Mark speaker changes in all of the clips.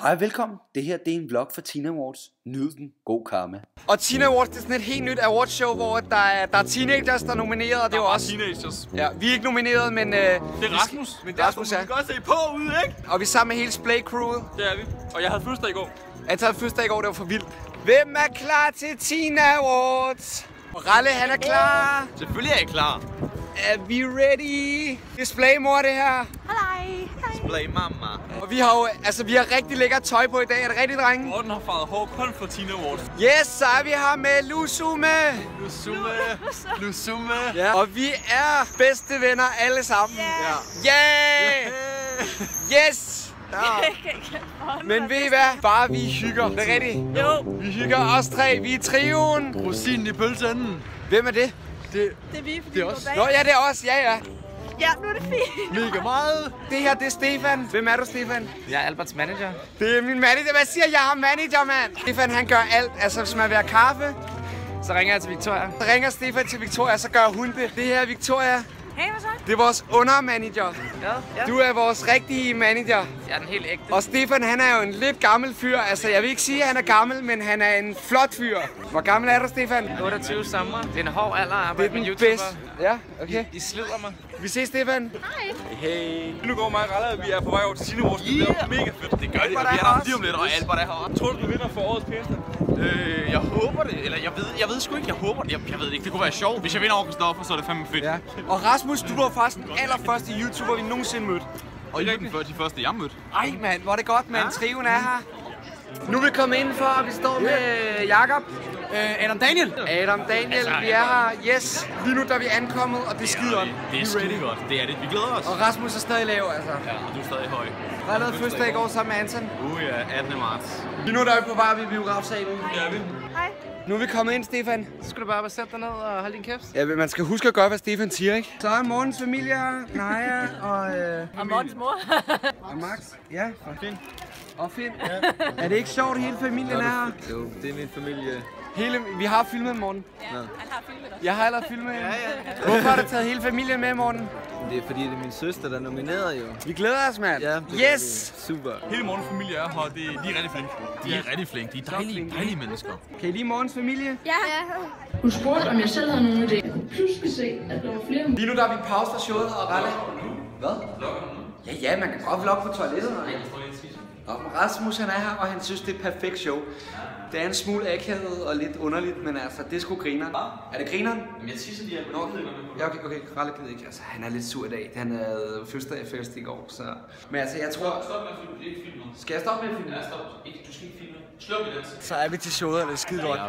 Speaker 1: Hej og velkommen. Det her det er en vlog for Teen Awards. Nyd den. God karma.
Speaker 2: Og Teen Awards, det er sådan et helt nyt awardshow, hvor der er teenagers, der er nomineret, og det er jo også
Speaker 3: teenagers.
Speaker 2: Ja, vi er ikke nomineret, men
Speaker 3: det er Rasmus.
Speaker 2: Men det er Rasmus, ja.
Speaker 3: Vi kan godt se på ude, ikke?
Speaker 2: Og vi er sammen med hele Splay crewet.
Speaker 3: Det er vi. Og jeg havde fødselsdag i går.
Speaker 2: Jeg havde fødselsdag i går, det var for vildt. Hvem er klar til Teen Awards? Ralle, han er klar.
Speaker 3: Selvfølgelig er jeg klar.
Speaker 2: Er vi ready? Display mor, det her.
Speaker 4: Hej.
Speaker 3: Display mamma.
Speaker 2: Og vi har jo, vi har rigtig lækkert tøj på i dag. Er det rigtigt, drenge?
Speaker 3: Morten har faret hård kun for Teen Awards.
Speaker 2: Yes, så er vi her med Lusume.
Speaker 3: Lusume.
Speaker 2: Ja. Og vi er bedste venner alle sammen.
Speaker 4: Yeah.
Speaker 2: Yeah. Yes. Ja. Men ved I hvad? Bare vi hygger. Det er rigtigt?
Speaker 4: Jo.
Speaker 2: Vi hygger os tre. Vi er trioen.
Speaker 3: Rosinen i pølseenden.
Speaker 2: Hvem er det?
Speaker 4: Det er vi, fordi
Speaker 3: det er os.
Speaker 2: Nå ja, det er os. Ja.
Speaker 4: Ja, nu er det fint.
Speaker 3: Mega meget.
Speaker 2: Det her, det er Stefan. Hvem er du, Stefan?
Speaker 5: Jeg er Alberts manager.
Speaker 2: Det er min manager. Hvad siger jeg? Har manager, mand. Stefan, han gør alt. Altså, hvis man vil have kaffe,
Speaker 5: Så ringer jeg til Victoria.
Speaker 2: så ringer Stefan til Victoria, så gør hun det. Det her er Victoria.
Speaker 4: Hey, hvad så?
Speaker 2: Det er vores undermanager.
Speaker 5: Ja.
Speaker 2: Du er vores rigtige manager.
Speaker 5: Jeg er den helt ægte.
Speaker 2: Og Stefan, han er jo en lidt gammel fyr. Altså, jeg vil ikke sige, at han er gammel, men han er en flot fyr. Hvor gammel er du, Stefan?
Speaker 5: 28 sommer. Det er en hård alder at
Speaker 2: Det er
Speaker 5: arbejde med
Speaker 2: den
Speaker 5: YouTuber.
Speaker 2: bedste. Ja, okay.
Speaker 5: I slider mig.
Speaker 2: Vi ses, Stefan.
Speaker 3: Hey. Nu går mig og Ralle, vi er på vej over til Teen Awards. Det bliver mega fedt. Det gør det. Vi er der lige om lidt, og Albert er heroppe. Tror du, du vinder for årets pæste?
Speaker 6: Jeg håber det, eller jeg ved sgu ikke, jeg håber det. Jeg ved det ikke, det kunne være sjovt. Hvis jeg vinder over Christoffer, så er det fandme fedt.
Speaker 2: Ja. Og Rasmus, du var faktisk den allerførste YouTuber, vi nogensinde mødte.
Speaker 6: Og I er den de første, jeg mødte.
Speaker 2: Ej, mand, hvor er det godt, mand. Trioen er her. Nu er vi kommet indenfor, og vi står med Jakob.
Speaker 3: Adam Daniel.
Speaker 2: Adam Daniel, vi er her. Yes. Lige nu der er vi ankommet, og det er skideren.
Speaker 6: Det er skide godt. Det er det. Vi glæder os.
Speaker 2: Og Rasmus er stadig lav, altså.
Speaker 6: Ja, og du er stadig høj.
Speaker 2: Der er lavet fødselsdag i går sammen med Anton.
Speaker 6: Ja, 18. marts.
Speaker 2: Lige nu der er vi på vej ved biografsalen.
Speaker 3: Det er vi.
Speaker 4: Hej.
Speaker 2: Nu er vi kommet ind, Stefan.
Speaker 5: Så skal du bare sætte dig ned og holde din kæft.
Speaker 2: Ja, man skal huske at gøre, hvad Stefan siger, ikke? Så er Mortens familie her, Naja
Speaker 4: Og Mortens mor.
Speaker 2: og Max. Ja, og Finn. Og Finn. Ja. Er det ikke sjovt, at hele familien er her?
Speaker 7: Jo, det er min familie.
Speaker 2: Vi har filmet Morten.
Speaker 4: Ja, han har filmet os.
Speaker 2: Jeg har allerede filmet. Ja. Hvorfor har du taget hele familien med, Morten?
Speaker 7: Det er fordi, det er min søster, der er nomineret jo.
Speaker 2: Vi glæder os, mand.
Speaker 7: Ja, det
Speaker 2: Yes!
Speaker 7: er super.
Speaker 6: Hele Mortens familie er her, de er rigtig flinke. De er rigtig flinke. De er dejlige mennesker.
Speaker 2: Kan I lide Mortens familie?
Speaker 4: Ja.
Speaker 8: Hun spurgte, om jeg selv havde nogen idé. Jeg kunne pludselig se, at der var flere.
Speaker 2: Lige nu der er vi pause fra showet og Ralle. Hvad? Ja, man kan godt vlogge på toilettet. Og Rasmus han er her, og han synes det er et perfekt show. Det er en smule akavet og lidt underligt, men altså, det er sgu grineren. Er det grineren?
Speaker 6: Men jeg tisser de her på
Speaker 2: Ja, okay, Ralle gider ikke. Altså, han er lidt sur i dag. Han havde fødselsdag i går, så... Men altså, jeg tror...
Speaker 6: Stop med at filme. Ikke filme noget.
Speaker 2: Skal jeg stoppe med at filme?
Speaker 6: Ja, stop. Du skal ikke filme. Sluk i den.
Speaker 2: Så er vi til showet, og det er skide godt.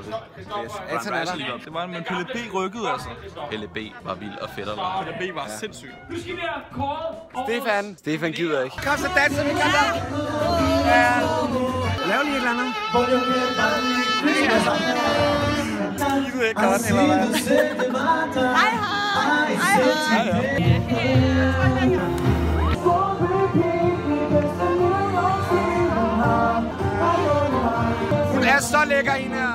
Speaker 2: Anton er der.
Speaker 3: Det var en Pelle B rykket, altså.
Speaker 6: Pelle B var vild og fedt.
Speaker 3: Pelle B var sindssyg.
Speaker 2: Stefan gider ikke. Kom så danser vi, kom der. Ja. Lav lige et eller andet. Gider ikke godt, eller hvad? Hun er så lækker, en her.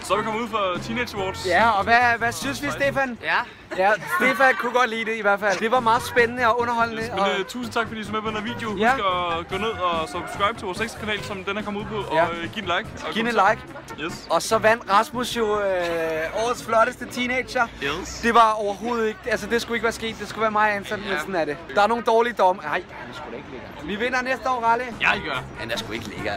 Speaker 3: Så er vi kommet ud for Teenage Awards.
Speaker 2: Ja, og hvad synes vi, Stefan?
Speaker 5: Ja.
Speaker 2: Ja, Stefan kunne godt lide det i hvert fald. Det var meget spændende og underholdende.
Speaker 3: Men tusind tak, fordi I så med på den her video.
Speaker 2: Ja.
Speaker 3: Husk at gå ned og subscribe til vores ekstra kanal, som den er kommet ud på.
Speaker 2: Ja.
Speaker 3: Og giv en like. Og
Speaker 2: Giv en like.
Speaker 3: Yes.
Speaker 2: Og så vandt Rasmus jo årets flotteste teenager.
Speaker 6: Yes.
Speaker 2: Det var overhovedet ikke, altså det skulle ikke være sket. Det skulle være mig, Anton, men sådan er det. Der er nogle dårlige domme. Nej, han er sgu da ikke lækker. Vi vinder næste år, Ralle.
Speaker 6: Jeg gør.
Speaker 1: Han er sgu ikke lækker.